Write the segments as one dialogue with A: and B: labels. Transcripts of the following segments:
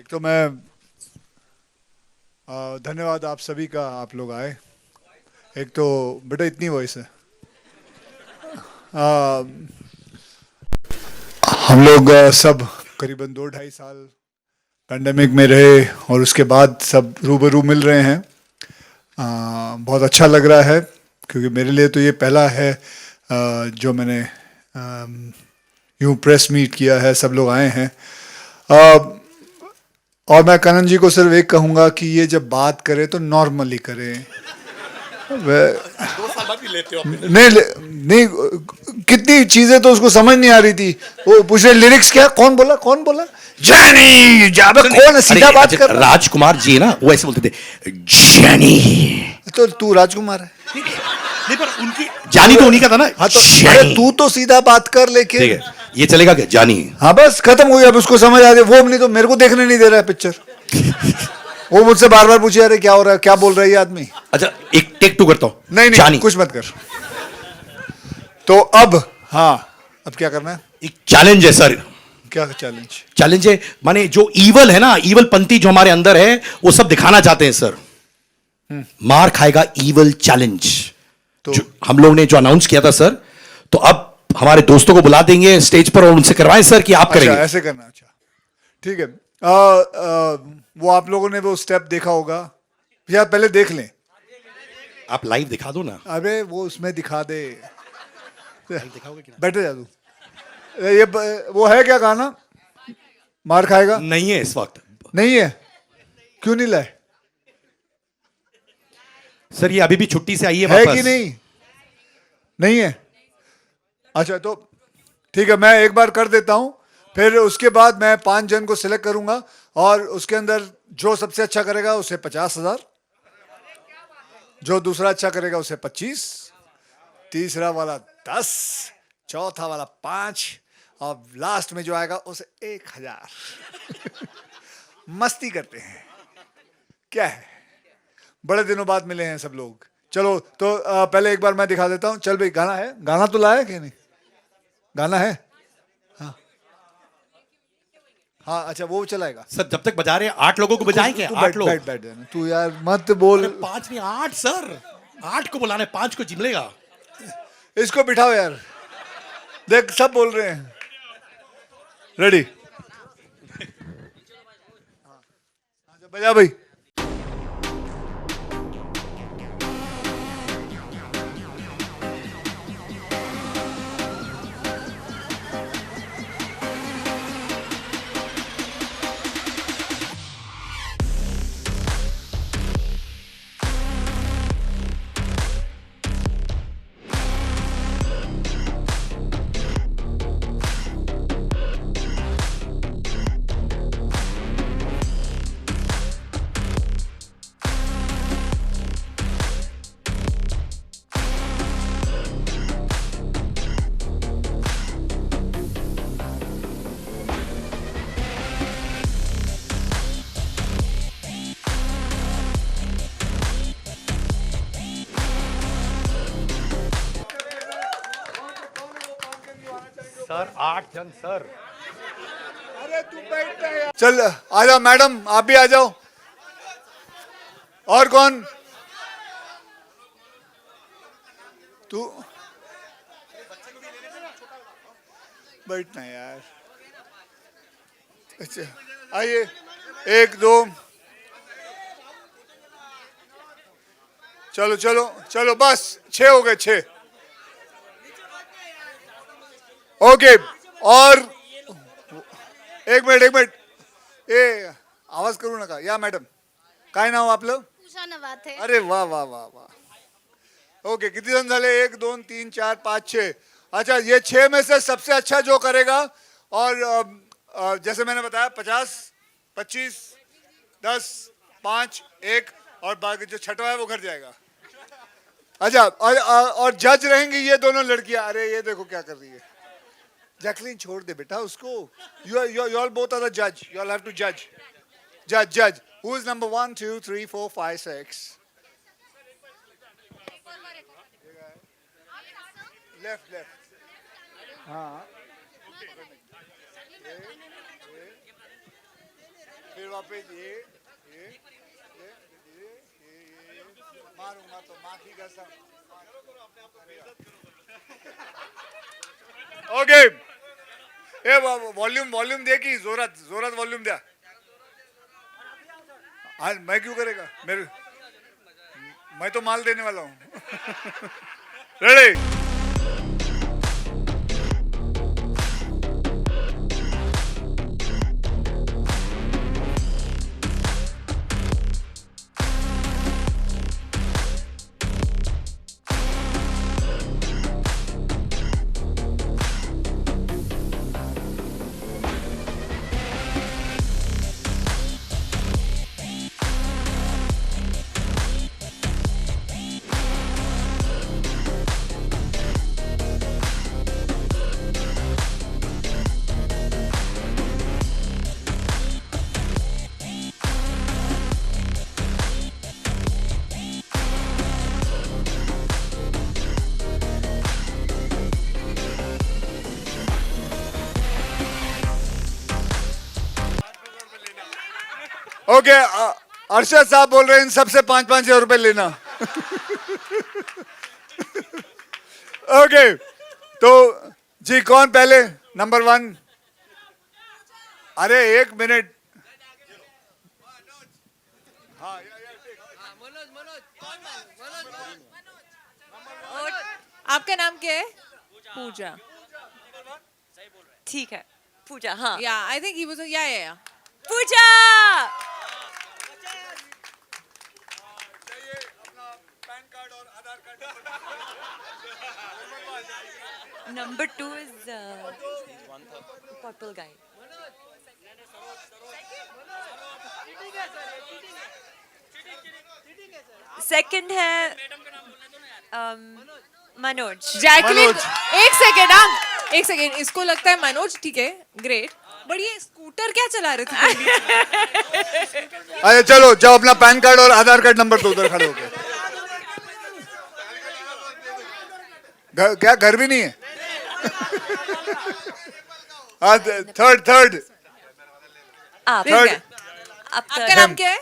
A: एक तो मैं धन्यवाद आप सभी का, आप लोग आए। एक तो बेटा इतनी वॉइस है। आ, हम लोग सब करीबन 2 ढाई साल पैंडेमिक में रहे और उसके बाद सब रूबरू मिल रहे हैं। बहुत अच्छा लग रहा है क्योंकि मेरे लिए तो ये पहला है जो मैंने यूं प्रेस मीट किया है, सब लोग आए हैं। आ, और मैं करण जी को सिर्फ एक कहूँगा कि ये जब बात करें तो नॉर्मली करें।
B: 2 साल बाद भी लेते हो अपने।
A: नहीं नहीं, कितनी चीजें तो उसको समझ नहीं आ रही थी। वो पूछ रहे लिरिक्स क्या, कौन बोला कौन बोला, जैनी जाबे कौन है, सीधा बात कर रहा।
B: राजकुमार जी ना वो ऐसे बोलते थे जैनी।
A: तो तू राजकुमार है।
B: नहीं पर उनकी जानी तो उन्हीं का था ना।
A: हाँ तो अरे
B: जैनी।
A: तू तो सीधा बात कर लेकिन।
B: ठीक है ये चलेगा क्या जानी।
A: हाँ बस खत्म हो गया, अब उसको समझ आ गया। वो नहीं तो मेरे को देखने नहीं दे रहा है पिक्चर। वो मुझसे बार बार पूछे अरे क्या हो रहा है, क्या बोल रहा है ये आदमी।
B: अच्छा एक टेक 2 करता हूँ।
A: नहीं नहीं
B: जानी
A: कुछ मत कर। तो अब हाँ, अब क्या करना है।
B: एक चैलेंज है सर।
A: क्या चैलेंज।
B: चैलेंज है माने जो ईवल है ना, ईवल पंथी जो हमारे अंदर है वो सब दिखाना चाहते हैं सर। मार खाएगा ईवल चैलेंज।
A: तो
B: जो हम लोग ने जो अनाउंस किया था सर, तो अब हमारे दोस्तों को बुला देंगे स्टेज पर और उनसे करवाएं सर कि आप
A: अच्छा
B: करेंगे।
A: ऐसे करना, अच्छा ठीक है। वो आप लोगों ने वो स्टेप देखा होगा या पहले देख लें।
B: आप लाइव दिखा दो ना।
A: अबे वो उसमें दिखा दे।
B: दिखाओगे कि
A: बैठे जा तू। वो है क्या गाना, मार खाएगा।
B: नहीं है इस वक्त।
A: नहीं है, क्यों नहीं लाए।
B: सर ये अभी भी छुट्टी से आई है
A: है
B: वापस।
A: कि नहीं, नहीं है। अच्छा तो ठीक है, मैं एक बार कर देता हूं, फिर उसके बाद मैं 5 जन को सिलेक्ट करूंगा और उसके अंदर जो सबसे अच्छा करेगा उसे 50,000, जो दूसरा अच्छा करेगा उसे 25, तीसरा वाला 10, चौथा वाला 5 और लास्ट में जो आएगा उसे 1,000। मस्ती करते हैं, क्या है, बड़े दिनों बाद मिले हैं सब लोग। चलो तो पहले एक बार मैं दिखा देता हूँ। चल भाई गाना है, गाना तो लाया कि नहीं, गाना है। हाँ हाँ अच्छा वो चलाएगा।
B: सर जब तक बजा रहे हैं 8 लोगों को बजाएं क्या?
A: तू
B: 8 लोग।
A: बैठ बैठ जाना तू यार, मत बोल।
B: अरे 5 नहीं 8 सर। 8 को बुलाना है, 5 को जिमलेगा।
A: इसको बिठाओ यार, देख सब बोल रहे हैं। रेडी, बजा भाई।
B: सर 8 जन सर।
A: अरे तू बैठ यार। चल आ जाओ मैडम, आप भी आ जाओ। और कौन, तू बैठना यार। अच्छा आइए, 1 2, चलो चलो चलो बस 6 हो गए, 6। ओके और एक मिनिट ए आवाज करू नका या मॅडम, काय नाव आपलं.
C: उषा नवाथे.
A: अरे वाह वाह वाह वाह. ओके किती जण झाले, 1 2 3 4 5 6. अच्छा ये 6 में से सबसे अच्छा जो करेगा और जैसे मैंने बताया 50 25 10 5 1 और बाकी जो छठवा है वो घर जाएगा. अच्छा और जज रहेंगी ये दोनों लड़कियां. अरे ये देखो क्या कर रही है. जैकलीन छोड़ दे बेटा उसको. You all both are the judge. You all have to judge. Judge. Who is number 1 2 3 4 5 6? Left. हाँ. फिर वापस ये मारूंगा तो माँ की कसम. ओके ए वॉल्यूम दे की जोरात वॉल्यूम द्या. आज मैं क्यों करेगा मैं तो माल देने वाला हूँ. रेडी. ओके अरशद साहब बोल रहे हैं इन सबसे 5,000 रुपए लेना. ओके तो जी कौन पहले नंबर 1. अरे 1 मिनट.
C: और आपका नाम क्या है? पूजा.
D: ठीक है पूजा. हाँ
C: या आई थिंक ही वाज या
D: पूजा. Number 2 is purple guy. Second है मनोज.
C: जैकलिन.
A: मनोज.
C: एक सेकेंड इसको लगता है मनोज. ठीक है ग्रेट. बट ये स्कूटर क्या चला रहे थे?
A: अरे चलो जाओ अपना पैन कार्ड और आधार कार्ड नंबर दो उधर खड़े होके. क्या घर भी नहीं है? थर्ड
D: आप
C: ठीक है.
D: आपका
C: आपका नाम क्या है?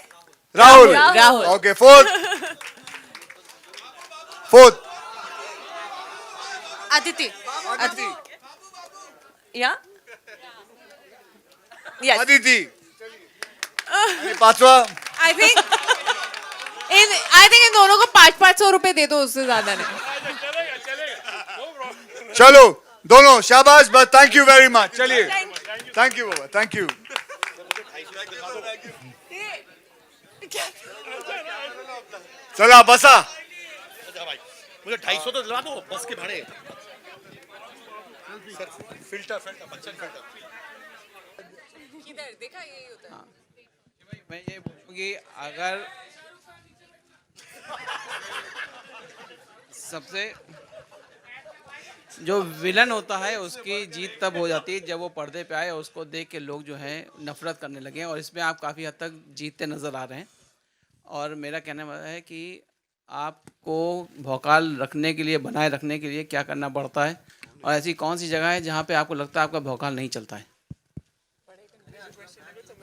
A: Rahul.
D: Rahul.
A: Okay fourth
C: Aditi.
D: Yeah yes.
A: Aditi. पांचवा
C: आई थिंक इन दोनों को 500 रुपए दे दो. उससे ज्यादा नहीं.
A: चलो दोनों शाबाश. बस थैंक यू वेरी मच. चलिए thank you Baba. Thank you. चला बसा.
B: मुझे 250 तो दिला दो बस के भाड़े. Filter Bachchan filter.
C: देखा यही होता है.
E: मैं ये बोलूँगी अगर सबसे जो विलन होता है उसकी जीत तब हो जाती है जब वो पर्दे पे आए और उसको देख के लोग जो है नफरत करने लगे. और इसमें आप काफ़ी हद तक जीतते नज़र आ रहे हैं. और मेरा कहना है कि आपको भौकाल रखने के लिए बनाए रखने के लिए क्या करना पड़ता है और ऐसी कौन सी जगह है जहाँ पे आपको लगता है आपका भौकाल नहीं चलता है.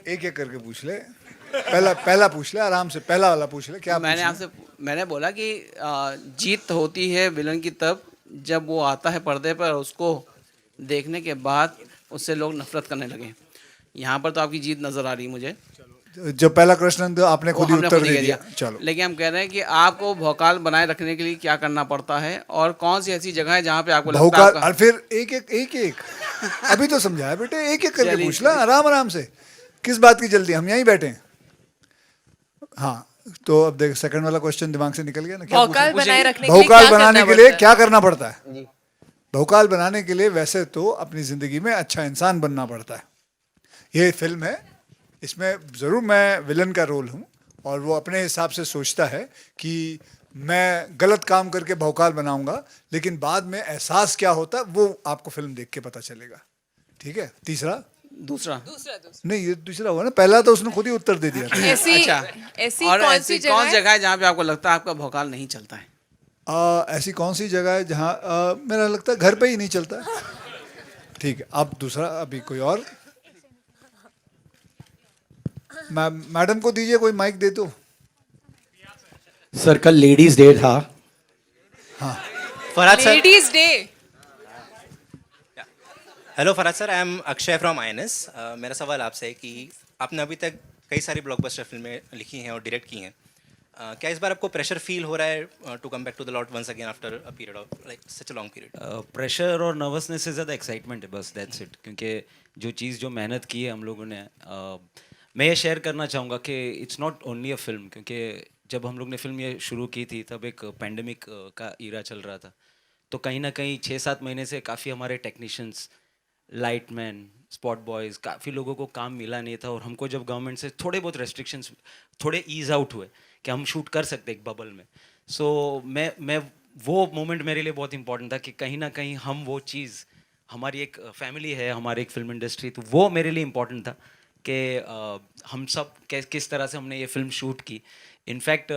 A: एक करके पूछ ले. पहला पूछ ले आराम से. पहला वाला पूछ ले. क्या
E: मैंने बोला कि जीत होती है विलन की तब जब वो आता है पर्दे पर. उसको देखने के बाद उससे लोग नफरत करने लगे. यहाँ पर तो आपकी जीत नजर आ रही है मुझे.
A: जो पहला प्रश्न तो आपने खुद ही
E: हमने
A: उत्तर
E: खुद
A: दे
E: ही
A: दिया.
E: दिया.
A: चलो
E: लेकिन हम कह रहे हैं कि आपको भौकाल बनाए रखने के लिए क्या करना पड़ता है और कौन सी ऐसी जगह है जहाँ पे आपको लगता है
A: भौकाल.
E: आपका-
A: और फिर एक अभी तो समझाया बेटे. एक करके
E: चलिए,
A: पूछ ला आराम से. किस बात की जल्दी. हम यहीं बैठे हैं. हाँ तो अब देख सेकंड वाला क्वेश्चन दिमाग से निकल गया ना. क्या
C: भौकाल
A: पूछा?
C: बनाए रखने के लिए
A: भौकाल
C: क्या
A: बनाने
C: करना
A: के लिए
C: पड़ता है?
A: क्या करना पड़ता है? भौकाल बनाने के लिए वैसे तो अपनी जिंदगी में अच्छा इंसान बनना पड़ता है. ये फिल्म है. इसमें जरूर मैं विलन का रोल हूँ और वो अपने हिसाब से सोचता है कि मैं गलत काम करके भौकाल बनाऊंगा. लेकिन बाद में एहसास क्या होता है वो आपको फिल्म देख के पता चलेगा. ठीक है. तीसरा
E: दूसरा
A: नहीं ये दूसरा हुआ ना. पहला तो उसने खुद ही उत्तर दे दिया था.
C: ऐसी
E: अच्छा.
C: ऐसी
E: और
C: कौन
E: ऐसी
C: सी
E: कौन
C: जगह है?
E: जगह है जहाँ पे आपको लगता है आपका भौकाल नहीं चलता है.
A: ऐसी कौन सी जगह है जहाँ मेरा लगता है घर पे ही नहीं चलता है. ठीक है. अब दूसरा अभी कोई और मैडम को दीजिए कोई माइक दे दो.
B: सर कल लेडीज डे था.
F: Farhad sir,
C: ladies day.
F: Hello Farhad sir, I am Akshay from INS. मेरा सवाल आपसे है कि आपने अभी तक कई सारी ब्लॉकबस्टर फिल्में लिखी हैं और डायरेक्ट की हैं. क्या इस बार आपको प्रेशर फील हो रहा है to come back to the lot once again after a period of like such a long period?
G: Pressure और नर्वसनेस से ज़्यादा एक्साइटमेंट है, बस दैट्स इट. क्योंकि जो चीज़ जो मेहनत की है हम लोगों ने, मैं ये शेयर करना चाहूँगा कि it's not only a film. क्योंकि जब हम लोग ने फिल्म ये शुरू की थी तब एक पैंडमिक का ईरा चल रहा था. तो कहीं ना कहीं 6-7 महीने से काफ़ी हमारे टेक्नीशियंस, लाइटमैन, स्पॉट बॉयज़, काफ़ी लोगों को काम मिला नहीं था. और हमको जब गवर्नमेंट से थोड़े बहुत रेस्ट्रिक्शंस थोड़े ईज आउट हुए कि हम शूट कर सकते एक बबल में. सो मैं वो मोमेंट मेरे लिए बहुत इंपॉर्टेंट था कि कहीं ना कहीं हम वो चीज़, हमारी एक फैमिली है, हमारी एक फिल्म इंडस्ट्री, तो वो मेरे लिए इम्पॉर्टेंट था कि हम सब किस तरह से हमने ये फिल्म शूट की. इनफैक्ट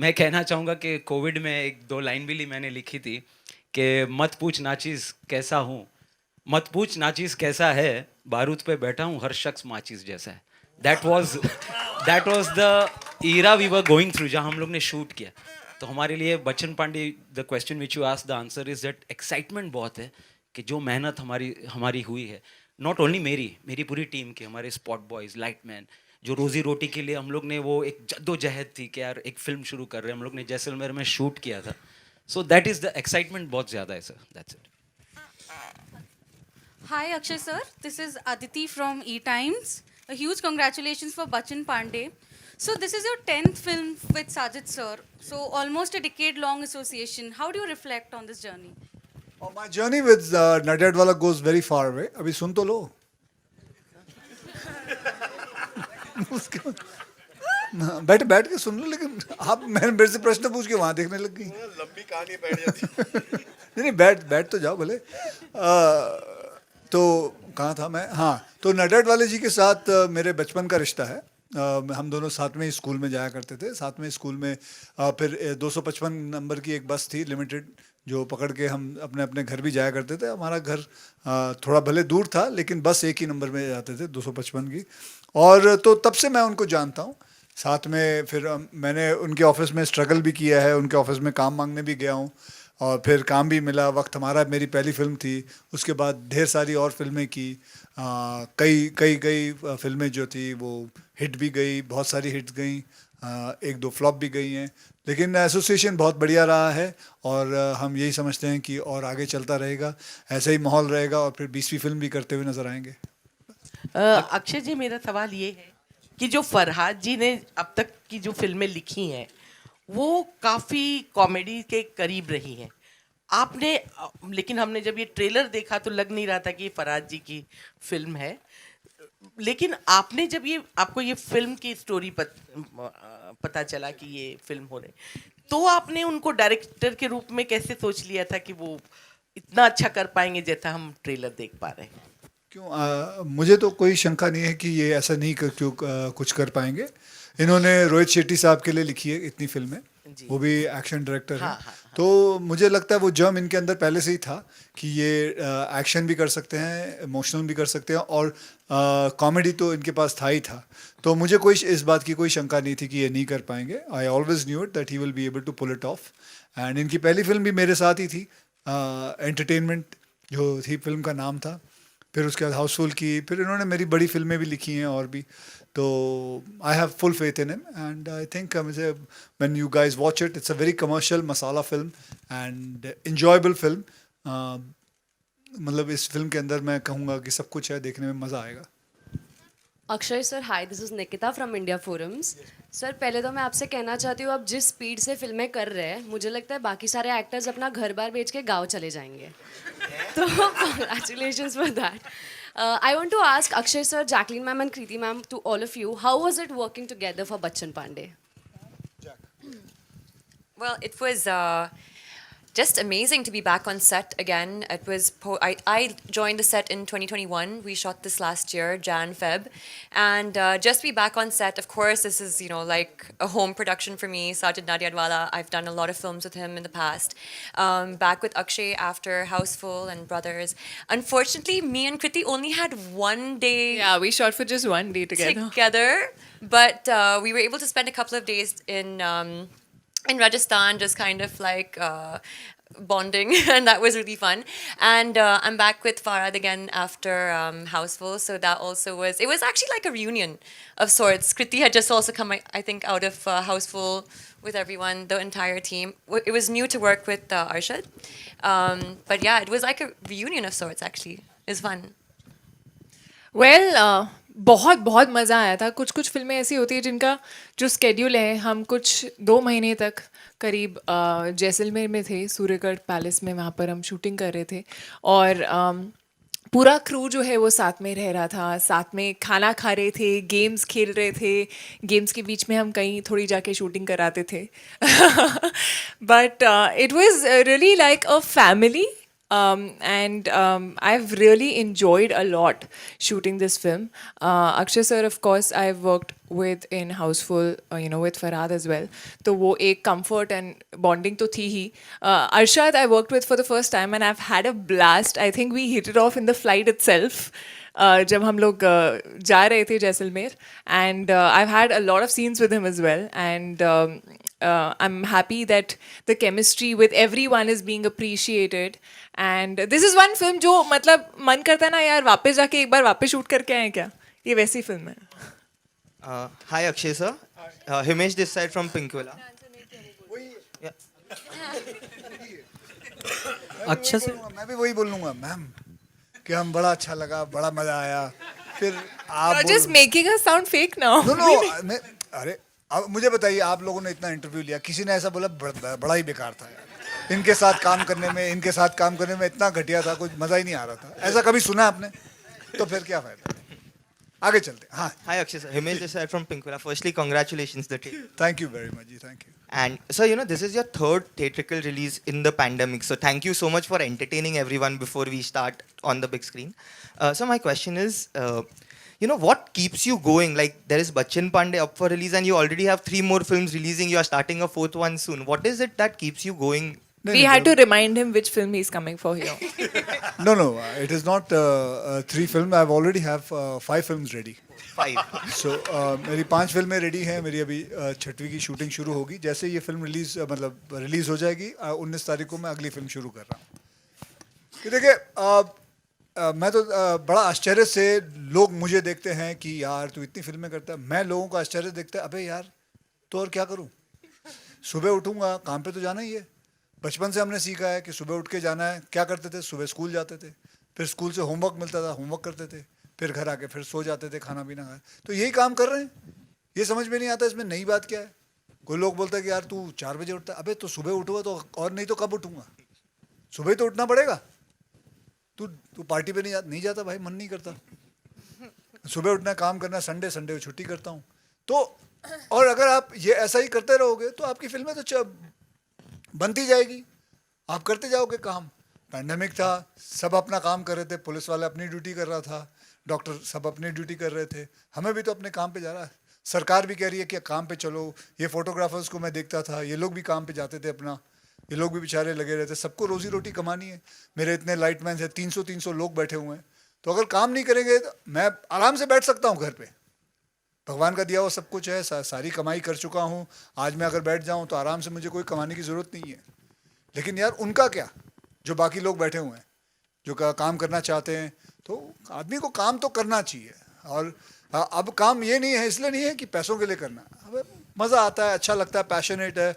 G: मैं कहना चाहूँगा कि कोविड में 1-2 लाइन भी मैंने लिखी थी कि मत पूछ नाचीज़ कैसा हूँ, मत पूछ नाचीज़ कैसा है, बारूद पे बैठा हूँ, हर शख्स माचीज़ जैसा है. That was the era we were going through जहाँ हम लोग ने शूट किया. तो हमारे लिए Bachchan Pandey, the question which you ask, the answer is that excitement बहुत है कि जो मेहनत हमारी हुई है, नॉट ओनली मेरी पूरी टीम की, हमारे स्पॉट बॉयज़, लाइटमैन, जो रोज़ी रोटी के लिए हम लोग ने वो एक जद्दोजहद थी कि यार एक फिल्म शुरू कर रहे हैं, हम लोग ने जैसलमेर में शूट किया था. So that is the excitement बहुत ज़्यादा है sir. That's it.
H: Hi Akshay sir, this is Aditi from E Times. A huge congratulations for Bachchan Pandey. So this is your 10th film with Sajid sir. So almost a decade-long association. How do you reflect on this journey?
A: My journey with Nadiadwala goes very far away. अभी सुन तो लो. बैठ के सुन लो. लेकिन आप मेरे से प्रश्न पूछ के वहां देखने लग गई. लंबी कहानी बैठ जाती. नहीं बैठ तो जाओ भले. तो कहाँ था मैं? हाँ, तो नडियाडवाले जी के साथ मेरे बचपन का रिश्ता है. हम दोनों साथ में ही स्कूल में जाया करते थे. साथ में स्कूल में फिर 255 नंबर की एक बस थी लिमिटेड, जो पकड़ के हम अपने अपने घर भी जाया करते थे. हमारा घर थोड़ा भले दूर था लेकिन बस एक ही नंबर में जाते थे, 255 की. और तो तब से मैं उनको जानता हूँ. साथ में फिर मैंने उनके ऑफिस में स्ट्रगल भी किया है, उनके ऑफिस में काम मांगने भी गया हूँ और फिर काम भी मिला. वक्त हमारा, मेरी पहली फिल्म थी. उसके बाद ढेर सारी और फिल्में की. कई फिल्में जो थी वो हिट भी गई, बहुत सारी हिट्स गई, 1-2 फ्लॉप भी गई हैं. लेकिन एसोसिएशन बहुत बढ़िया रहा है और हम यही समझते हैं कि और आगे चलता रहेगा, ऐसे ही माहौल रहेगा और फिर 20वीं फिल्म भी करते हुए नजर आएंगे.
I: अक्षय जी, मेरा सवाल ये है कि जो फरहाद जी ने अब तक की जो फिल्में लिखी हैं वो काफ़ी कॉमेडी के करीब रही हैं. आपने, लेकिन हमने जब ये ट्रेलर देखा तो लग नहीं रहा था कि ये फरहाद जी की फिल्म है. लेकिन आपने जब ये, आपको ये फिल्म की स्टोरी पता चला कि ये फिल्म हो रही, तो आपने उनको डायरेक्टर के रूप में कैसे सोच लिया था कि वो इतना अच्छा कर पाएंगे जैसा हम ट्रेलर देख पा रहे हैं?
A: क्यों, मुझे तो कोई शंका नहीं है कि ये ऐसा नहीं कुछ कर पाएंगे. इन्होंने रोहित शेट्टी साहब के लिए लिखी है इतनी फिल्में, वो भी एक्शन डायरेक्टर हैं. तो मुझे लगता है वो जर्म इनके अंदर पहले से ही था कि ये एक्शन भी कर सकते हैं, इमोशनल भी कर सकते हैं और कॉमेडी तो इनके पास था ही था. तो मुझे कोई इस बात की कोई शंका नहीं थी कि ये नहीं कर पाएंगे. I always knew it that he will be able to pull it off. And इनकी पहली फिल्म भी मेरे साथ ही थी, एंटरटेनमेंट जो थी फिल्म का नाम था. फिर उसके बाद हाउसफुल की, फिर इन्होंने मेरी बड़ी फिल्में भी लिखी हैं और भी. तो I have full faith in him and I think मुझे, when you guys watch it, it's a very commercial masala film and enjoyable film. मतलब इस फिल्म के अंदर मैं कहूँगा कि सब कुछ है, देखने में मज़ा आएगा.
J: Akshay sir, hi, this is Nikita from India forums. Sir, पहले तो मैं आपसे कहना चाहती हूँ, आप जिस स्पीड से फिल्में कर रहे हैं, मुझे लगता है बाकी सारे एक्टर्स अपना घर बार बेच के गाँव चले जाएंगे. तो congratulations for that. I want to ask Akshay sir, Jacqueline ma'am and Kriti ma'am, to all of you, how was it working together for Bachchan Pandey?
D: Well, it was Just amazing to be back on set again. It was I joined the set in 2021. We shot this last year, Jan Feb, and just to be back on set. Of course, this is like a home production for me. Sajid Nadiadwala. I've done a lot of films with him in the past. Back with Akshay after Houseful and Brothers. Unfortunately, me and Kriti only had 1 day.
C: Yeah, we shot for just 1 day
D: together, but we were able to spend a couple of days in Rajasthan, just kind of like bonding, and that was really fun. And I'm back with Farhad again after Houseful, so that also it was actually like a reunion of sorts. Kriti had just also come, I think, out of Houseful with everyone, the entire team. It was new to work with Arshad, but yeah, it was like a reunion of sorts. Actually, it was fun.
C: Well बहुत बहुत मज़ा आया था. कुछ कुछ फिल्में ऐसी होती है जिनका जो स्केड्यूल है, हम कुछ 2 महीने तक करीब जैसलमेर में थे, सूर्यगढ़ पैलेस में, वहाँ पर हम शूटिंग कर रहे थे. और पूरा क्रू जो है वो साथ में रह रहा था, साथ में खाना खा रहे थे, गेम्स खेल रहे थे. गेम्स के बीच में हम कहीं थोड़ी जाके शूटिंग कराते थे. But it was really like a family. And I've really enjoyed a lot shooting this film. Akshay sir, of course, I've worked with in Houseful, with Farhad as well. तो वो एक comfort and bonding तो थी ही. Arshad I worked with for the first time and I've had a blast. I think we hit it off in the flight itself. जब हम लोग जा रहे थे Jaisalmer, and I've had a lot of scenes with him as well, and I'm happy that the chemistry with everyone is being appreciated. And this is one film जो मतलब मन करता है ना यार वापस जाके एक बार वापस शूट करके आए क्या. ये वैसी फिल्म है.
K: Hi Akshay sir, Himesh this side from Pinkvilla.
A: अच्छा सर, मैं भी वही बोलूँगा मैम कि हम बड़ा अच्छा लगा, बड़ा मजा आया. फिर आप
C: You're just making us sound fake now.
A: No अरे अब मुझे बताइए, आप लोगों ने इतना इंटरव्यू लिया, किसी ने ऐसा बोला बड़ा ही बेकार था यार, इनके साथ काम करने में इतना घटिया था, कुछ मजा ही नहीं आ रहा था, ऐसा कभी सुना आपने? तो फिर क्या फायदा. आगे चलते. हाँ.
K: Hi Akshay sir, Himesh this side from Pinkvilla. Firstly, congratulations the team.
A: Thank you very much. Thank you.
K: And so this is your 3rd theatrical release in the pandemic. So thank you so much for entertaining everyone before we start on the big screen. So my question is, what keeps you going? Like there is Bachchan Pandey up for release, and you already have 3 more films releasing. You are starting a 4th one soon. What is it that keeps you going?
C: We had to remind him which film he's coming for here.
A: No, it is not 3 films. I already have 5 films ready.
K: 5.
A: So मेरी 5 फिल्में ready हैं. मेरी अभी 6वीं की shooting शुरू होगी. जैसे ये फिल्म रिलीज हो जाएगी, 19 तारीख को मैं अगली फिल्म शुरू कर रहा हूँ. कि देखिए, मैं तो बड़ा आश्चर्य से लोग मुझे देखते हैं कि यार तू इतनी फिल्में करता है. मैं लोगों को आश्चर्य देखता है, अबे यार तो और क्या करूँ, सुबह उठूँगा, काम पे तो जाना ही है. बचपन से हमने सीखा है कि सुबह उठ के जाना है. क्या करते थे, सुबह स्कूल जाते थे, फिर स्कूल से होमवर्क मिलता था, होमवर्क करते थे, फिर घर आके फिर सो जाते थे, खाना पीना खाए. तो यही काम कर रहे हैं. ये समझ में नहीं आता इसमें नई बात क्या है. कोई लोग बोलता है कि यार तू 4 बजे उठता है. अबे तो सुबह उठूँगा तो, और नहीं तो कब उठूँगा, सुबह ही तो उठना पड़ेगा. तू पार्टी पे नहीं जाता भाई, मन नहीं करता. सुबह उठना, काम करना, संडे को छुट्टी करता हूँ. तो और अगर आप ये ऐसा ही करते रहोगे तो आपकी फिल्में तो बनती जाएगी, आप करते जाओगे काम. पैंडेमिक था, सब अपना काम कर रहे थे, पुलिस वाले अपनी ड्यूटी कर रहा था, डॉक्टर सब अपनी ड्यूटी कर रहे थे, हमें भी तो अपने काम पे जाना है. सरकार भी कह रही है कि काम पे चलो. ये फोटोग्राफर्स को मैं देखता था, ये लोग भी काम पे जाते थे अपना, ये लोग भी बेचारे लगे रहते. सबको रोजी रोटी कमानी है. मेरे इतने लाइटमैन हैं, 300 लोग बैठे हुए हैं. तो अगर काम नहीं करेंगे तो मैं आराम से बैठ सकता हूँ घर पे. भगवान का दिया हुआ सब कुछ है, सारी कमाई कर चुका हूँ. आज मैं अगर बैठ जाऊँ तो आराम से, मुझे कोई कमाने की ज़रूरत नहीं है. लेकिन यार उनका क्या, जो बाकी लोग बैठे हुए हैं, जो काम करना चाहते हैं. तो आदमी को काम तो करना चाहिए. और अब काम ये नहीं है, इसलिए नहीं है कि पैसों के लिए करना. अब मज़ा आता है, अच्छा लगता है, पैशनेट है.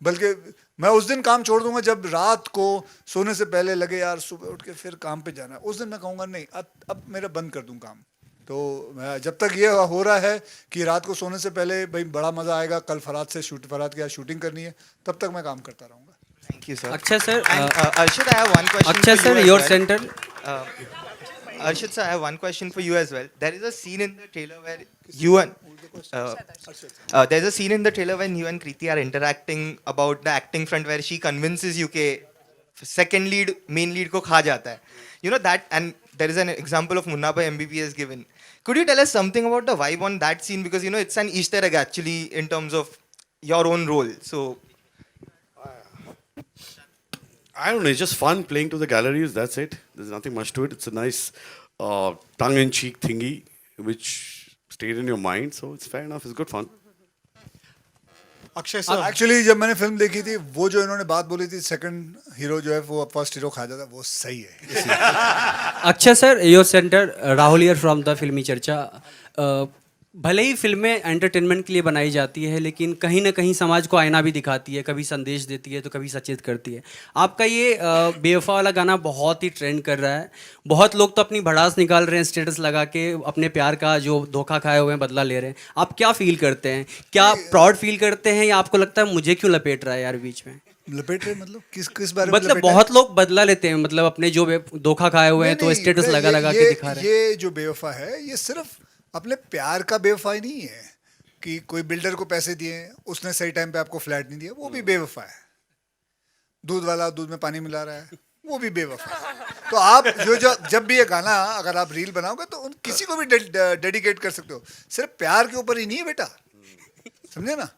A: बल्कि मैं उस दिन काम छोड़ दूंगा जब रात को सोने से पहले लगे यार सुबह उठ के फिर काम पे जाना है. उस दिन मैं कहूँगा नहीं, अब मेरा बंद कर दूँ काम. तो जब तक ये हो रहा है कि रात को सोने से पहले भाई बड़ा मज़ा आएगा, कल फराद के यहाँ शूटिंग करनी है, तब तक मैं काम करता रहूँगा.
K: Thank you sir.
L: Akshay sir,
K: Arshad, I have one question.
L: Akshay sir, your center.
K: Arshad sir, I have one question for you as well. There is a scene in the trailer where you and there's a scene in the trailer when you and Kriti are interacting about the acting front where she convinces you के second lead main lead को खा जाता है. You know that, and there is an example of Munna Bhai MBBS given. Could you tell us something about the vibe on that scene, because you know it's an Easter egg actually in terms of your own role. So
L: I don't know, it's just fun playing to the galleries, that's it. There's nothing much to it. It's a nice tongue-in-cheek thingy which stayed in your mind, so it's fair enough, it's good fun.
A: Akshay sir actually जब मैंने film देखी थी, वो जो इन्होंने बात बोली थी सेकंड हीरो जो है वो फर्स्ट हीरो खा जाता है, वो सही है.
M: Akshay sir, your centre Rahul here from the फिल्मी चर्चा. भले ही फिल्में एंटरटेनमेंट के लिए बनाई जाती है, लेकिन कहीं ना कहीं समाज को आईना भी दिखाती है, कभी संदेश देती है तो कभी सचेत करती है. आपका ये बेवफा वाला गाना बहुत ही ट्रेंड कर रहा है. बहुत लोग तो अपनी भड़ास निकाल रहे हैं स्टेटस लगा के, अपने प्यार का जो धोखा खाए हुए हैं बदला ले रहे हैं. आप क्या फील करते हैं? क्या प्राउड फील करते हैं, या आपको लगता है मुझे क्यों लपेट रहा है यार बीच में?
A: लपेट रहे मतलब किस बारे में?
M: मतलब बहुत लोग बदला लेते हैं, मतलब अपने जो धोखा खाए हुए हैं तो स्टेटस लगा लगा के दिखा रहे हैं.
A: ये जो बेवफा है ये सिर्फ अपने प्यार का बेवफाई नहीं है कि कोई बिल्डर को पैसे दिए, उसने सही टाइम पे आपको फ्लैट नहीं दिया, वो भी बेवफा है. दूध वाला दूध में पानी मिला रहा है, वो भी बेवफा है. तो आप जब भी ये गाना अगर आप रील बनाओगे तो किसी को भी डेडिकेट कर सकते हो. सिर्फ प्यार के ऊपर ही नहीं है बेटा, समझे ना?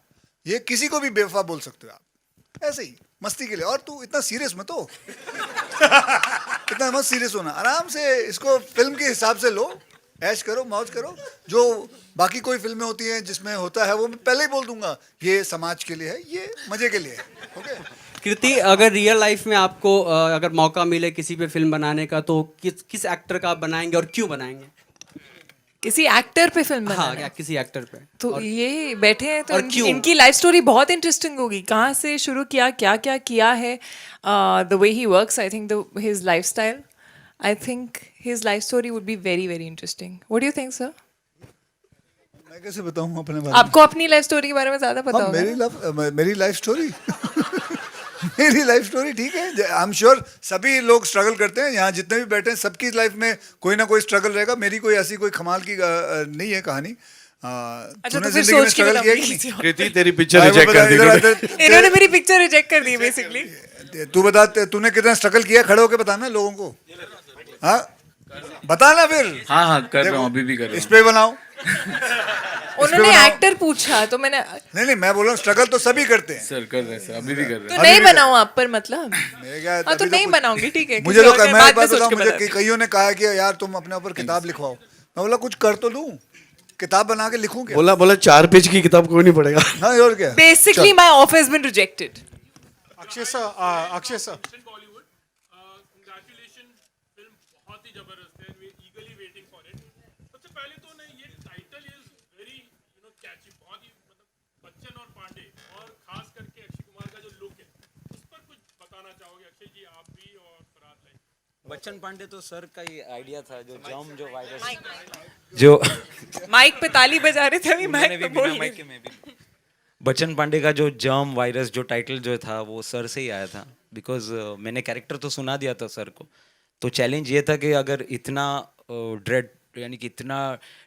A: ये किसी को भी बेवफा बोल सकते हो आप, ऐसे ही मस्ती के लिए. और तू इतना सीरियस मत हो, इतना मत सीरियस होना, आराम से इसको फिल्म के हिसाब से लो, ऐश करो, मौज करो. जो बाकी कोई फिल्में होती हैं जिसमें होता है वो मैं पहले ही बोल दूंगा, ये समाज के लिए है, ये मजे के लिए है. ओके
M: कृति, अगर रियल लाइफ में आपको अगर मौका मिले किसी पे फिल्म बनाने का, तो किस एक्टर का आप बनाएंगे और क्यों बनाएंगे?
C: किसी एक्टर पे फिल्म बनाना?
M: हाँ, किसी एक्टर पे.
C: तो ये बैठे हैं तो इनकी लाइफ स्टोरी बहुत इंटरेस्टिंग होगी. कहाँ से शुरू किया, क्या क्या किया है, the way he works, I think his life style, I think his life story would be very, very interesting. What do you think, sir?
A: मैं कैसे बताऊं अपने बारे में?
C: आपको अपनी लाइफ स्टोरी के बारे में ज्यादा पता होगा.
A: मेरी लाइफ स्टोरी मेरी लाइफ स्टोरी ठीक है. आई एम श्योर सभी लोग स्ट्रगल करते हैं, यहाँ जितने भी बैठे हैं सबकी लाइफ में कोई ना कोई स्ट्रगल रहेगा. मेरी कोई ऐसी कोई कमाल की नहीं है कहानी.
C: तूने जिंदगी में स्ट्रगल किया कि नहीं?
L: कृति तेरी पिक्चर रिजेक्ट कर दी.
C: इन्होंने मेरी पिक्चर रिजेक्ट कर दी बेसिकली.
A: तू बता, तूने कितना स्ट्रगल किया, खड़े होके बताना लोगों को. हाँ बताना फिर.
E: हाँ कर रहा हूँ, अभी भी कर रहा हूँ.
A: इस पे बनाओ.
C: उन्होंने एक्टर पूछा तो मैंने
A: नहीं मैं बोल रहा हूँ स्ट्रगल तो सभी करते हैं.
E: सर कर रहे हैं सर, अभी भी कर रहे हैं.
C: तो नहीं बनाऊं आप पर, मतलब हाँ तो नहीं
A: कुछ-
C: बनाऊंगी, ठीक है.
A: मुझे तो
C: किसी और
A: मैं
C: का
A: एक बात
C: बाद में सोच
A: बताऊं,
C: के
A: मुझे
C: बताती हूँ.
A: कईयों ने कहा कि यार तुम अपने ऊपर किताब लिखवाओ. मैं बोला कुछ कर तो लूं, किताब बना के लिखूं क्या?
L: बोला 4 पेज की किताब कोई नहीं पढ़ेगा.
A: हाँ और क्या.
C: Basically my offer has been rejected.
N: Akshay sir
G: Bachchan Pandey तो सर का ही आइडिया था, जो वायरस जो
C: माइक पे ताली बजा रहे थे, अभी
G: मैंने
C: माइक
G: भी
C: पे
G: बिना
C: बोल
G: माइक के मैं भी बच्चन पांडे का जो जर्म वायरस जो टाइटल जो था वो सर से ही आया था. बिकॉज मैंने कैरेक्टर तो सुना दिया था सर को, तो चैलेंज ये था कि अगर इतना ड्रेड यानी कि इतना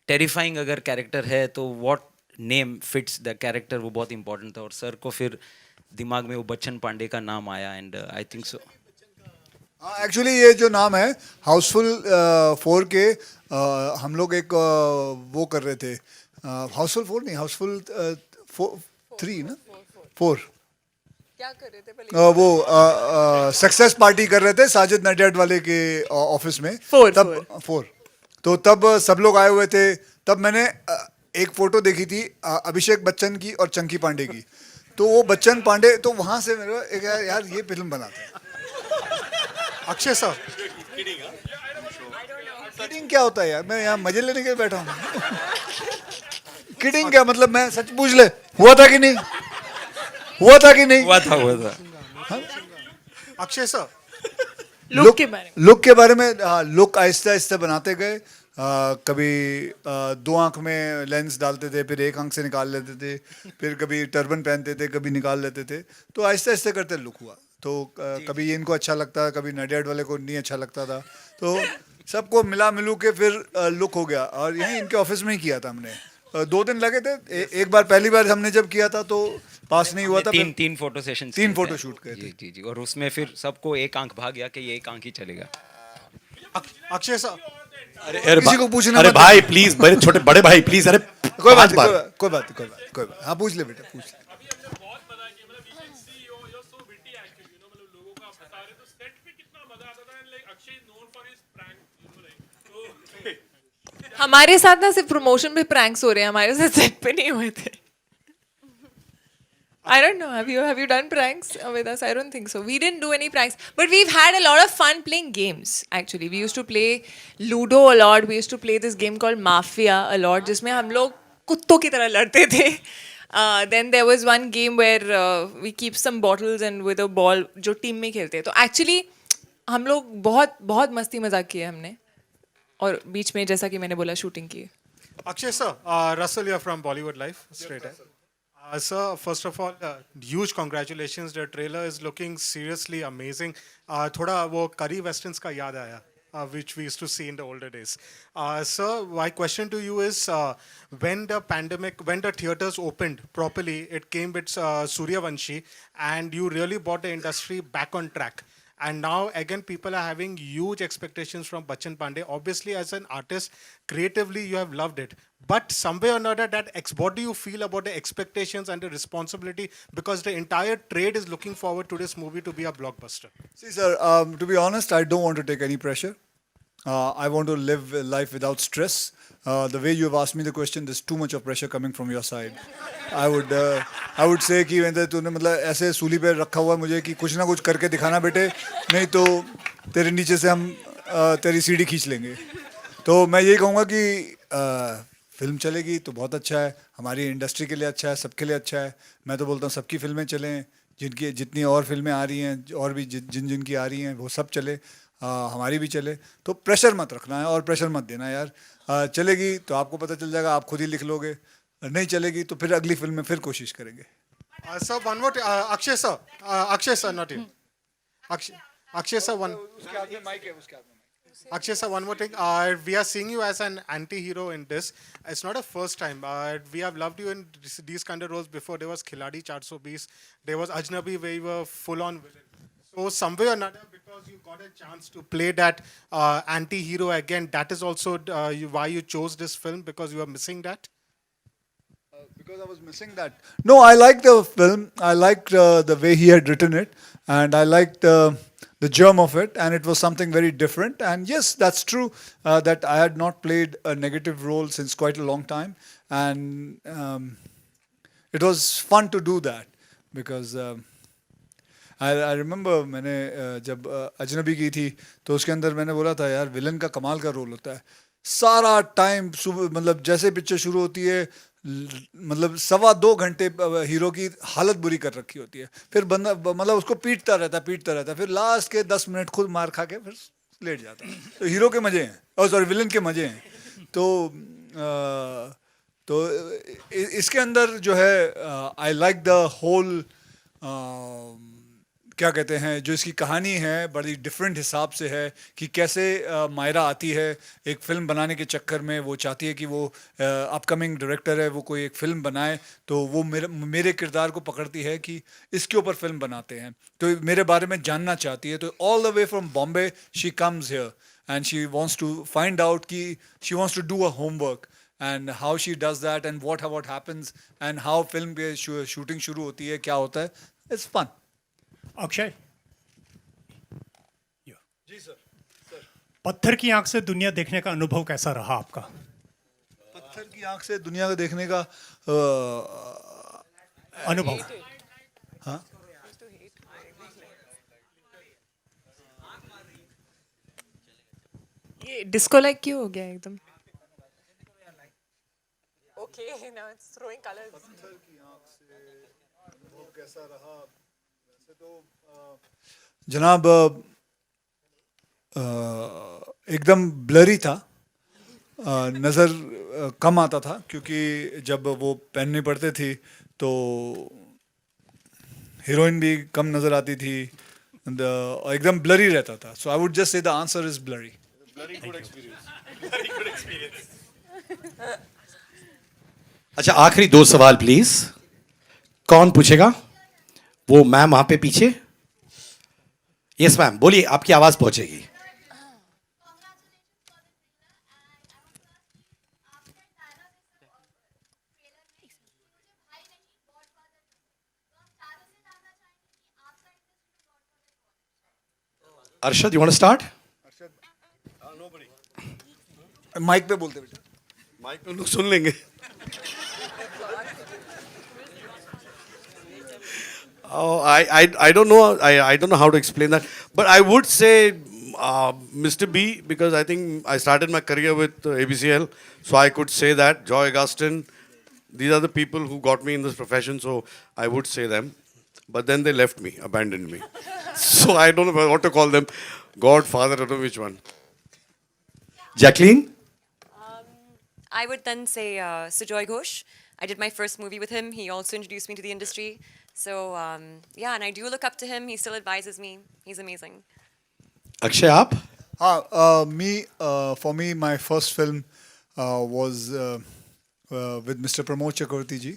G: टेरिफाइंग अगर कैरेक्टर है तो what name fits the character, वो बहुत इंपॉर्टेंट था. और सर को फिर दिमाग में वो बच्चन पांडे का नाम आया, and I think so.
A: Actually ये जो नाम है हाउसफुल 4 के हम लोग एक वो कर रहे थे. हाउसफुल 4 नहीं, हाउसफुल 3 ना 4
C: क्या कर रहे थे
A: वो सक्सेस पार्टी कर रहे थे साजिद नडियाड वाले के ऑफिस में. तब 4 तो तब सब लोग आए हुए थे. तब मैंने एक फोटो देखी थी अभिषेक बच्चन की और चंकी पांडे की. तो वो बच्चन पांडे, तो वहां से मेरा एक यार ये फिल्म बनाते हैं.
N: अक्षय सर
A: किडिंग क्या होता है यार, मैं यहाँ मजे लेने के लिए बैठा हूँ. किडिंग क्या मतलब, मैं सच पूछ ले, हुआ था कि नहीं, हुआ था कि नहीं?
G: हुआ था.
N: अक्षय सर
C: लुक के बारे में,
A: लुक के बारे में. लुक आहिस्ते आहिस्ते बनाते गए. कभी 2 आंख में लेंस डालते थे, फिर 1 आंख से निकाल लेते थे, फिर कभी टर्बन पहनते थे, कभी निकाल लेते थे. तो आहिस्ते आहिस्ते करते लुक हुआ. तो कभी ये इनको अच्छा लगता था, कभी नडियाड वाले को नहीं अच्छा लगता था. तो सबको मिला मिलू के फिर लुक हो गया. और यहीं इनके ऑफिस में ही किया था हमने. 2 दिन लगे थे। एक बार पहली बार हमने जब किया था तो पास नहीं हुआ था।
G: तीन फोटो सेशन
A: 3 फोटो शूट किए थे।
G: जी जी जी, और उसमें फिर सबको एक आंक भाग गया कि ये एक आंक ही चलेगा।
N: अक्षय सर,
A: किसी को पूछना
B: अरे
A: मत।
B: भाई प्लीज, बड़े बड़े भाई प्लीज, अरे
A: कोई बात
B: 5
A: नहीं,
B: बार
A: कोई बात नहीं। हाँ पूछ ले बेटा, पूछ ले।
C: हमारे साथ ना सिर्फ प्रमोशन पे प्रैंक्स हो रहे हैं, हमारे साथ सेट पे नहीं हुए थे। I don't know. Have you done pranks with us? I don't think so. We didn't do any pranks, but we've had a lot of fun playing games. Actually, we used to play Ludo a lot. We used to play this game called Mafia a lot, जिसमें हम लोग कुत्तों की तरह लड़ते थे. Then there was one game where we keep some bottles and with a ball जो team में खेलते हैं. तो actually हम लोग बहुत बहुत मस्ती मजाक किए हमने, और बीच में जैसा कि मैंने बोला शूटिंग की.
N: Akshay sir, Russell here from Bollywood Life. Straight ahead. Sir, first of all, huge congratulations. The trailer is looking seriously amazing. थोड़ा वो curry westerns का याद आया, which we used to see in the older days. Sir, my question to you is, when the theaters opened properly, it came with Suryavanshi, and you really brought the industry back on track. And now again, people are having huge expectations from Bachchan Pandey. Obviously, as an artist, creatively, you have loved it. But some way or another, what do you feel about the expectations and the responsibility? Because the entire trade is looking forward to this movie to be a blockbuster.
A: See, sir, to be honest, I don't want to take any pressure. I want to live life without stress. The way you have asked me the question, there's too much of pressure coming from your side. I would say कि वैसे तूने मतलब ऐसे सूली पे रखा हुआ है मुझे कि कुछ ना कुछ करके दिखाना बेटे, नहीं तो तेरे नीचे से हम तेरी सीढ़ी खींच लेंगे. तो मैं यही कहूँगा कि फिल्म चलेगी तो बहुत अच्छा है, हमारी इंडस्ट्री के लिए अच्छा है, सबके लिए अच्छा है. मैं तो बोलता हूँ सबकी फिल्में चलें, जितनी और फिल्में आ रही हैं और भी जिनकी आ रही हैं वो सब चले, हमारी भी चले. तो प्रेशर मत रखना है और प्रेशर मत देना यार. चलेगी तो आपको पता चल जाएगा, आप खुद ही लिख लोगे. नहीं चलेगी तो फिर अगली फिल्म में फिर कोशिश करेंगे.
N: Sir, one more. Akshay sir, not you. Akshay sir, one. Akshay sir, one more thing. We are seeing you as an anti-hero in this. It's not a first time. We have loved you in these kind of roles before. There was Khiladi 420. There was Ajnabi, where you were full-on villain. So some way or another, because you got a chance to play that anti-hero again, that is also why you chose this film, because you were missing that?
A: Because I was missing that. No, I liked the film. I liked the way he had written it, and I liked the germ of it, and it was something very different. And yes, that's true that I had not played a negative role since quite a long time, and it was fun to do that because I remember मैंने जब अजनबी की थी तो उसके अंदर मैंने बोला था यार विलन का कमाल का रोल होता है. सारा टाइम मतलब जैसे पिक्चर शुरू होती है मतलब 2.25 घंटे हीरो की हालत बुरी कर रखी होती है, फिर बंदा मतलब उसको पीटता रहता है, फिर लास्ट के 10 मिनट खुद मार खा के फिर लेट जाता है. तो हीरो के मजे हैं, और सॉरी विलन के मजे हैं. तो इसके अंदर जो है आई लाइक द होल क्या कहते हैं, जो इसकी कहानी है बड़ी डिफरेंट हिसाब से है कि कैसे मायरा आती है एक फिल्म बनाने के चक्कर में. वो चाहती है कि वो अपकमिंग डायरेक्टर है, वो कोई एक फिल्म बनाए, तो वो मेरे किरदार को पकड़ती है कि इसके ऊपर फिल्म बनाते हैं, तो मेरे बारे में जानना चाहती है. तो all the way from Bombay she comes here and she wants to find out कि she wants to do a homework and how she does that and what happens and how film के shooting शुरू होती है, क्या होता है. It's fun.
O: Akshay
A: ji sir.
O: पत्थर की आंख से दुनिया देखने का अनुभव कैसा रहा आपका?
A: पत्थर की आंख से दुनिया को देखने का
O: अनुभव.
A: हाँ,
C: ये डिस्को लाइक क्यों हो गया एकदम? Okay, now it's throwing colors.
A: पत्थर की आंख से अनुभव कैसा रहा? वैसे तो जनाब एकदम ब्लरी था, नज़र कम आता था क्योंकि जब वो पहननी पड़ती थी तो हीरोइन भी कम नज़र आती थी, एकदम ब्लरी रहता था. So I would just say the answer is blurry.
B: अच्छा, आखिरी 2 सवाल प्लीज. कौन पूछेगा? वो मैम वहां पे पीछे. यस मैम, बोलिए, आपकी आवाज पहुंचेगी. Arshad, you want to start?
A: Mic पे बोलते बेटा.
L: माइक में लोग सुन लेंगे. Oh, I don't know. I don't know how to explain that. But I would say Mr. B, because I think I started my career with ABCL, so I could say that. Joy Augustine, these are the people who got me in this profession, so I would say them. But then they left me, abandoned me. So I don't know what to call them. God, Father, I don't know which one.
B: Jacqueline?
D: I would then say Sujoy Ghosh. I did my first movie with him. He also introduced me to the industry. So yeah, and I do look up to him. He still advises me. He's amazing.
B: Akshay, aap?
A: For me, my first film was with Mr. Pramod Chakravarti ji,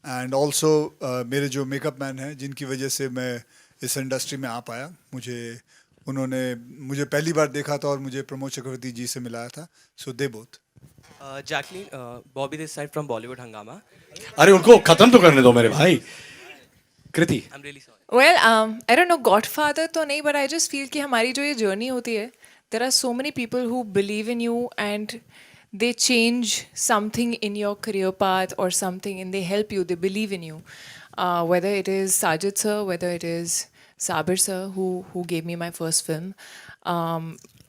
A: and also मेरे जो makeup man हैं जिनकी वजह से मैं इस industry में आ पाया. उन्होंने मुझे पहली बार देखा था और मुझे प्रमोद चक्रवर्ती जी से मिलाया था. So they both.
P: Jacqueline, Bobby this side from Bollywood Hangama.
B: अरे उनको खत्म तो करने दो मेरे भाई. कृति.
P: I'm really sorry.
C: Well, I don't know, Godfather तो नहीं, but I just feel कि हमारी जो ये journey होती है, there are so many people who believe in you and they change something in your career path or something, and they help you, they believe in you. Whether it is Sajid sir, whether it is Sabir sir, who gave me my first film.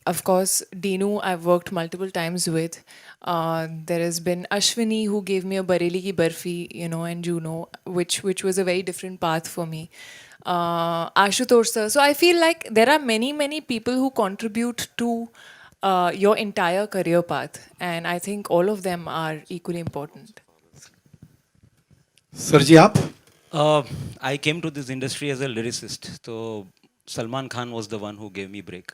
C: Of course, Dinu, I've worked multiple times with. There has been Ashwini, who gave me a Bareli Ki Barfi, you know, and Juno, which was a very different path for me. Ashutosh sir. So I feel like there are many people who contribute to your entire career path, and I think all of them are equally important.
B: Sir ji, aap?
G: I came to this industry as a lyricist. So Salman Khan was the one who gave me break.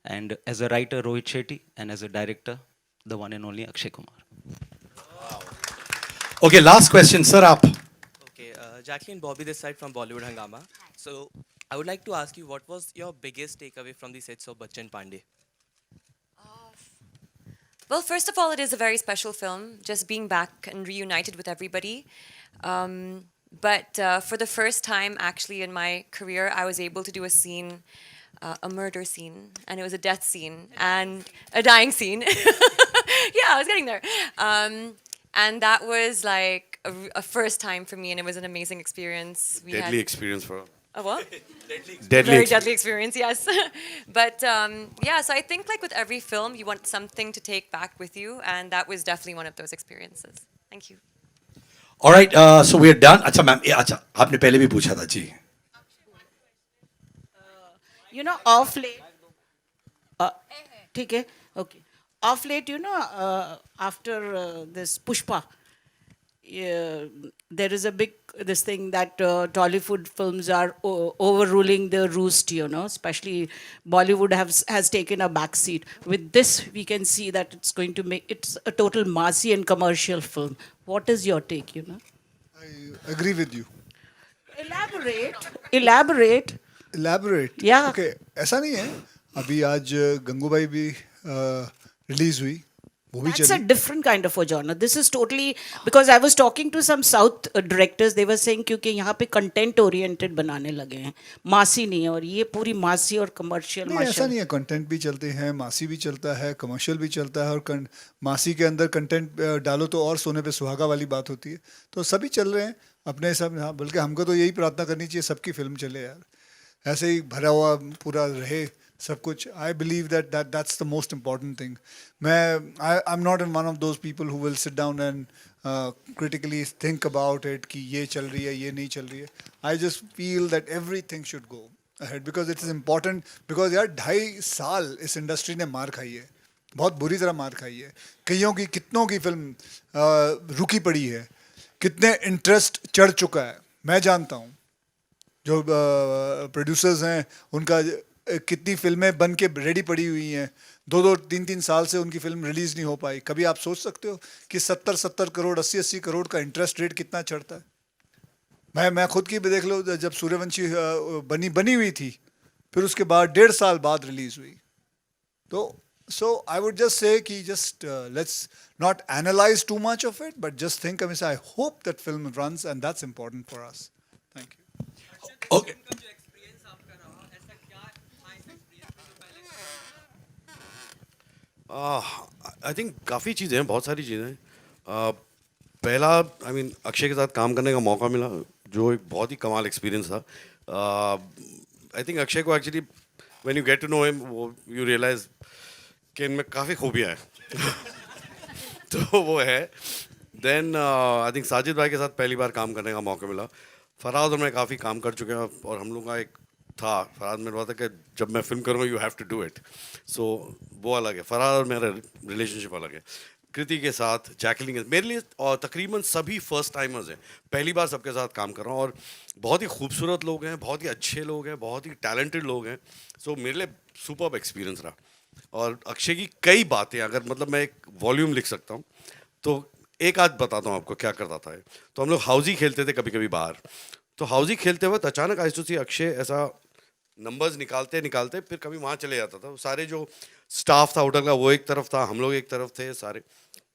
G: And as a writer, Rohit Shetty, and as a director, the one and only Akshay Kumar.
B: Okay, last question, sir, aap.
P: Okay, Jacqueline, Bobby this side from Bollywood Hangama. So I would like to ask you, what was your biggest takeaway from the sets of Bachchan Pandey?
D: Well, first of all, it is a very special film, just being back and reunited with everybody. But for the first time, actually, in my career, I was able to do a scene, a murder scene, and it was a death scene and a dying scene. Yeah, I was getting there. And that was like a first time for me, and it was an amazing experience.
L: Deadly experience for her.
D: A what?
L: Deadly
D: Deadly experience, yes. But yeah, so I think like with every film, you want something to take back with you, and that was definitely one of those experiences. Thank you.
B: All right, so we are done. अच्छा ma'am, अच्छा आपने पहले भी पूछा था जी.
Q: You know, off late. ठीक है, okay. Off late, you know, after this Pushpa, there is a big this thing that Tollywood films are overruling the roost, you know, especially Bollywood has taken a back seat. With this, we can see that it's going to make, it's a total massy and commercial film. What is your take, you know?
A: I agree with you.
Q: Elaborate.
A: Yeah. Okay, ऐसा नहीं है. अभी आज गंगूबाई भी release हुई.
Q: That's a different kind of a genre. This is totally, because I was talking to some South directors, they were saying क्योंकि यहाँ पे content oriented बनाने लगे हैं, मासी नहीं है, और ये पूरी मासी और commercial.
A: नहीं, ऐसा नहीं है. कंटेंट भी चलते हैं, मासी भी चलता है, कमर्शियल भी चलता है, और मासी के अंदर कंटेंट डालो तो और सोने पे सुहागा वाली बात होती है. तो सभी चल रहे हैं अपने हिसाब. हाँ, बल्कि हमको तो यही प्रार्थना करनी चाहिए सबकी फिल्म चले यार, ऐसे ही भरा हुआ पूरा रहे सब कुछ. I believe that's the most important thing. I'm not in one of those people who will sit down and critically think about it कि ये चल रही है, ये नहीं चल रही है. I just feel that everything should go ahead because it is important. Because यार 2.5 साल इस इंडस्ट्री ने मार खाई है, बहुत बुरी तरह मार खाई है. कईयों की, कितनों की फिल्म रुकी पड़ी है, कितने इंटरेस्ट चढ़ चुका है. मैं जानता हूँ जो प्रोड्यूसर्स हैं, उनका कितनी फिल्में बन के रेडी पड़ी हुई हैं, 2-3 साल से उनकी फिल्म रिलीज नहीं हो पाई। कभी आप सोच सकते हो कि 70 करोड़ 80 करोड़ का इंटरेस्ट रेट कितना चढ़ता है। मैं खुद की भी देख लो, जब सूर्यवंशी बनी हुई थी, फिर उसके बाद 1.5 साल बाद रिलीज हुई। तो so I would just say कि just let's not analyze too much of it, but just think, I mean, I hope that film runs, and that's important for us. Thank you.
B: Okay.
L: I think काफ़ी चीज़ें हैं, बहुत सारी चीज़ें हैं। पहला I mean Akshay के साथ काम करने का मौका मिला, जो एक बहुत ही कमाल एक्सपीरियंस था। आई थिंक अक्षय को actually when you get to know him, you realize कि इनमें काफ़ी खूबियाँ हैं। तो वो है। देन आई थिंक साजिद भाई के साथ पहली बार काम करने का मौका मिला। फराज और मैं काफ़ी काम कर चुके हैं, और हम लोग का एक था, फराज मेरे बात है कि जब मैं फिल्म करूँगा you have to do it. So वो अलग है, फराज और मेरा रिलेशनशिप अलग है। कृति के साथ, जैकलिन मेरे लिए, और तकरीबन सभी फर्स्ट टाइमर्स हैं, पहली बार सबके साथ काम कर रहा हूँ, और बहुत ही खूबसूरत लोग हैं, बहुत ही अच्छे लोग हैं, बहुत ही टैलेंटेड लोग हैं। सो मेरे लिए सुपर्ब एक्सपीरियंस रहा। और अक्षय की कई बातें, अगर मतलब मैं एक वॉल्यूम लिख सकता हूँ तो एक आध बताता हूँ आपको क्या करता था। तो हम लोग हाउजी खेलते थे कभी कभी बाहर। तो हाउजी खेलते वक्त अचानक आई सी अक्षय ऐसा नंबर्स निकालते निकालते फिर कभी वहाँ चले जाता था। सारे जो स्टाफ था होटल का वो एक तरफ था, हम लोग एक तरफ थे सारे।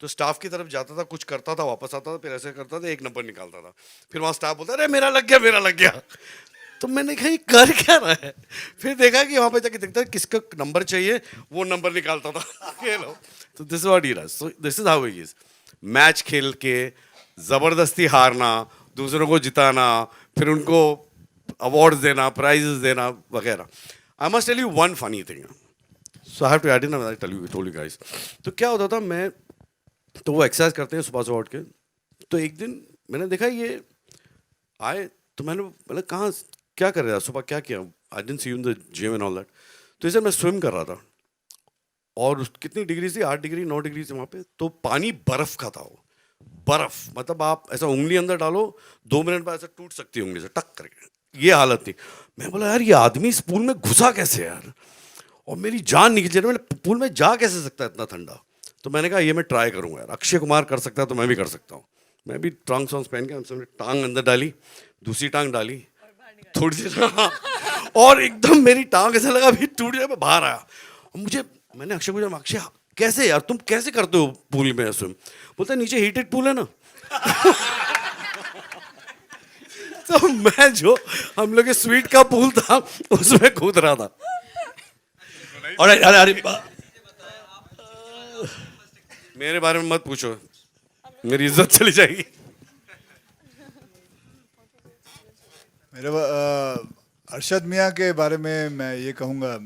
L: तो स्टाफ की तरफ जाता था, कुछ करता था, वापस आता था, फिर ऐसे करता था, एक नंबर निकालता था। फिर वहाँ स्टाफ बोलता अरे मेरा लग गया, मेरा लग गया। तो मैंने कहा ये कर क्या रहा है। फिर देखा कि वहाँ पे जाके देखता किसका नंबर चाहिए, वो नंबर निकालता था। खेलो। तो this is what he does. So this is how he is. Match खेल के ज़बरदस्ती हारना, दूसरों को जिताना, फिर उनको अवार्ड्स देना, प्राइजेस देना वगैरह। I must tell you one funny thing, so I have to add in, I tell you guys. तो क्या होता था, मैं तो वो एक्सरसाइज करते हैं सुबह उठ के। तो एक दिन मैंने देखा ये आए, तो मैंने कहाँ क्या कर रहा था सुबह, क्या किया, I didn't see you in the gym and all that. तो इसे मैं स्विम कर रहा था, और कितनी डिग्री थी, 8 डिग्री 9 डिग्री से वहाँ पे। तो पानी बर्फ़ का था, वो बर्फ़, मतलब आप ऐसा उंगली अंदर डालो, 2 मिनट बाद ऐसा टूट सकती है उंगली से टक करके, ये हालत थी। मैं बोला यार ये आदमी इस पूल में घुसा कैसे यार, और मेरी जान निकल जाए, मैंने पूल में जा कैसे सकता है इतना ठंडा। तो मैंने कहा ये मैं ट्राई करूँगा यार, अक्षय कुमार कर सकता है तो मैं भी कर सकता हूँ। मैं भी ट्रंक्स वंक्स पहन के हमने टांग अंदर डाली, दूसरी टांग डाली, थोड़ी सी और एकदम मेरी टांग ऐसा लगा अभी टूट जाए, मैं बाहर आया। और मैंने अक्षय को पूछा, अक्षय कैसे यार तुम कैसे करते हो पूल में स्विम? बोलता नीचे हीटेड पूल है ना। तो मैं जो हम लोग के स्वीट का पूल था उसमें कूद रहा था।
B: और अरे
L: मेरे बारे में मत पूछो, मेरी इज्जत चली जाएगी।
A: मेरे अरशद मियाँ के बारे में मैं ये कहूँगा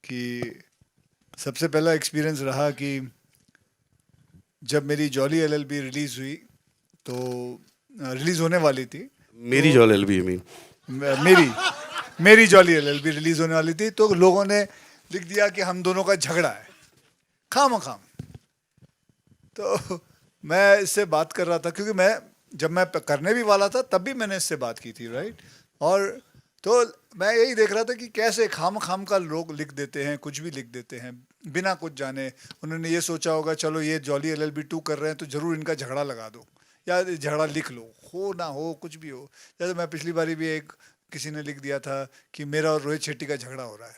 A: कि सबसे पहला एक्सपीरियंस रहा कि जब मेरी जॉली एलएलबी रिलीज़ हुई, तो रिलीज़ होने वाली थी।
L: मेरी जॉली एलएलबी मीन
A: मेरी जॉली एलएलबी रिलीज़ होने वाली थी, तो लोगों ने लिख दिया कि हम दोनों का झगड़ा है, खाम। तो मैं इससे बात कर रहा था, क्योंकि जब मैं करने भी वाला था तब भी मैंने इससे बात की थी, राइट। और तो मैं यही देख रहा था कि कैसे खाम का लोग लिख देते हैं, कुछ भी लिख देते हैं बिना कुछ जाने। उन्होंने ये सोचा होगा चलो ये जॉली एलएलबी 2 कर रहे हैं तो ज़रूर इनका झगड़ा लगा दो, या झगड़ा लिख लो, हो ना हो कुछ भी हो। जैसे मैं पिछली बारी भी किसी ने लिख दिया था कि मेरा और रोहित शेट्टी का झगड़ा हो रहा है,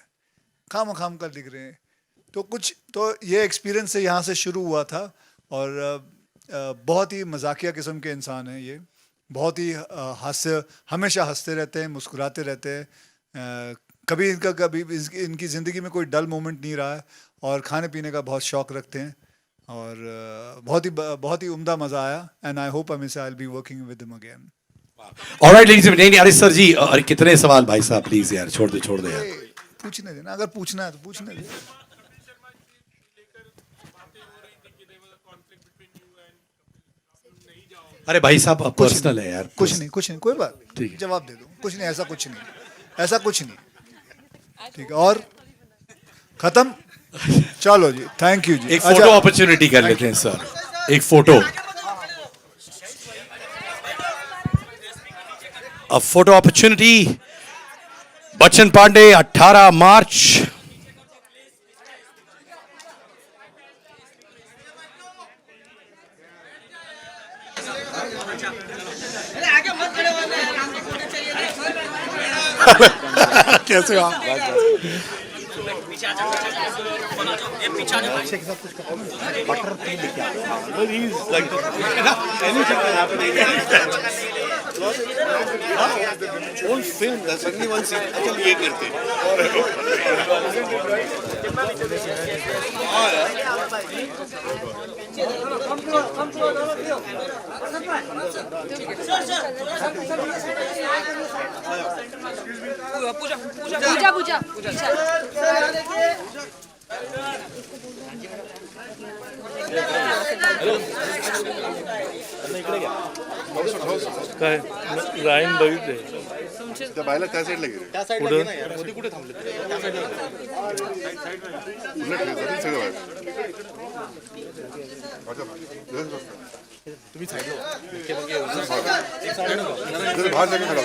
A: खाम का लिख रहे हैं। तो ये एक्सपीरियंस से यहाँ से शुरू हुआ था, और बहुत ही मजाकिया किस्म के इंसान हैं ये, बहुत ही हमेशा हंसते रहते हैं, मुस्कुराते रहते हैं। कभी इनकी ज़िंदगी में कोई डल मोमेंट नहीं रहा है, और खाने पीने का बहुत शौक़ रखते हैं, और बहुत ही उम्दा मज़ा आया। And I hope I will be working with him again.
B: Alright ladies and gentleman, अरे सर जी, अरे कितने सवाल भाई साहब, प्लीज यार छोड़ दे यार।
A: पूछने देना, अगर पूछना है तो पूछने दे।
B: अरे भाई साहब अब पर्सनल है यार।
A: कुछ नहीं कोई बात
B: ठीक है,
A: जवाब दे दो। कुछ नहीं, ऐसा कुछ नहीं। ठीक है, और खत्म। चलो जी, थैंक यू जी।
B: एक फोटो अपॉर्चुनिटी कर लेते हैं सर, एक photo. A photo opportunity. Bachchan Pandey 18 March. कैसे हो आप?
L: Whole film, there's only one scene. अच्छा ये करते
R: काय राईन बघितले
L: त्या बायला त्या साईडला गेले
B: त्या साईडला गेला यार, मोदी कुठे थांबले? त्या साईडला तुम्ही साईडला
L: बाहर जाके खड़ा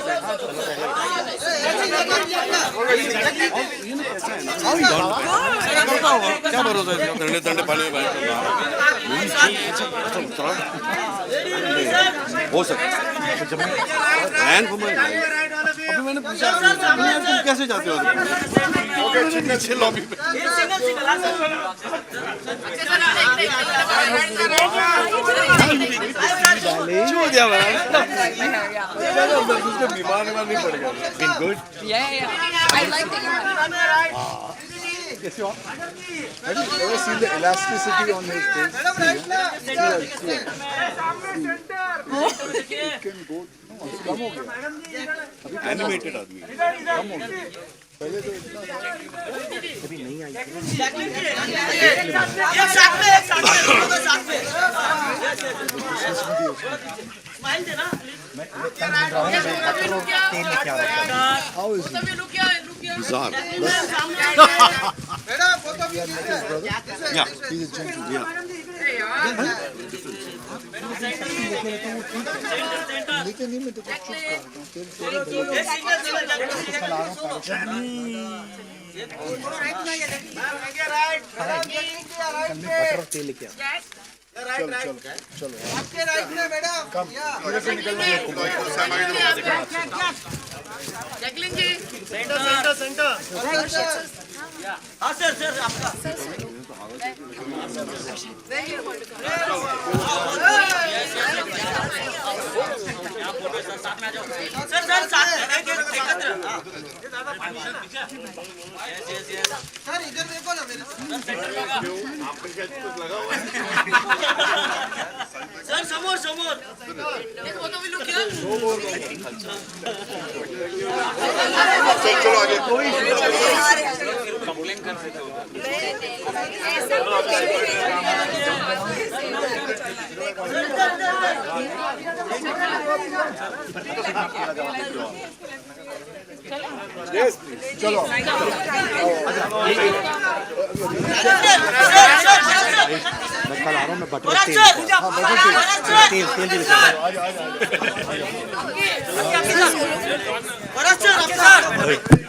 L: क्या भरोसा है ठंडे ठंडे पानी में हो सकता अभी मैंने पूछा तुम कैसे जाते हो पीछे लॉबी पे छू दिया बीमार नहीं पड़ेगा good
A: Have you ever seen the elasticity on his face? It can go. कम हो गया
L: एनिमेटेड आदमी
A: कम हो गया पहले तो इतना कभी नहीं आई How is he?
L: Bizarre.
A: Yeah, he's a gentleman.
L: Yeah.
A: लेकिन नहीं मैं तो कुछ चुप कर रहा हूँ चला रहा हूँ बटर तेल लेके चलो चलो चलो कम इधर से निकलना है
R: जैकलिन जी सेंटर सेंटर सेंटर हाँ सर सर आपका सर सर साथ में एकत्र सर इधर देखो ना मेरे सर समोर समोर एक फोटो भी लुक किया
L: चलो आगे
R: कंप्लेन कर रहे
A: Yes, please. चलो मैं कल आ रहा हूँ मैं बटर तेल हाँ बटर तेल तेल तेल
R: सर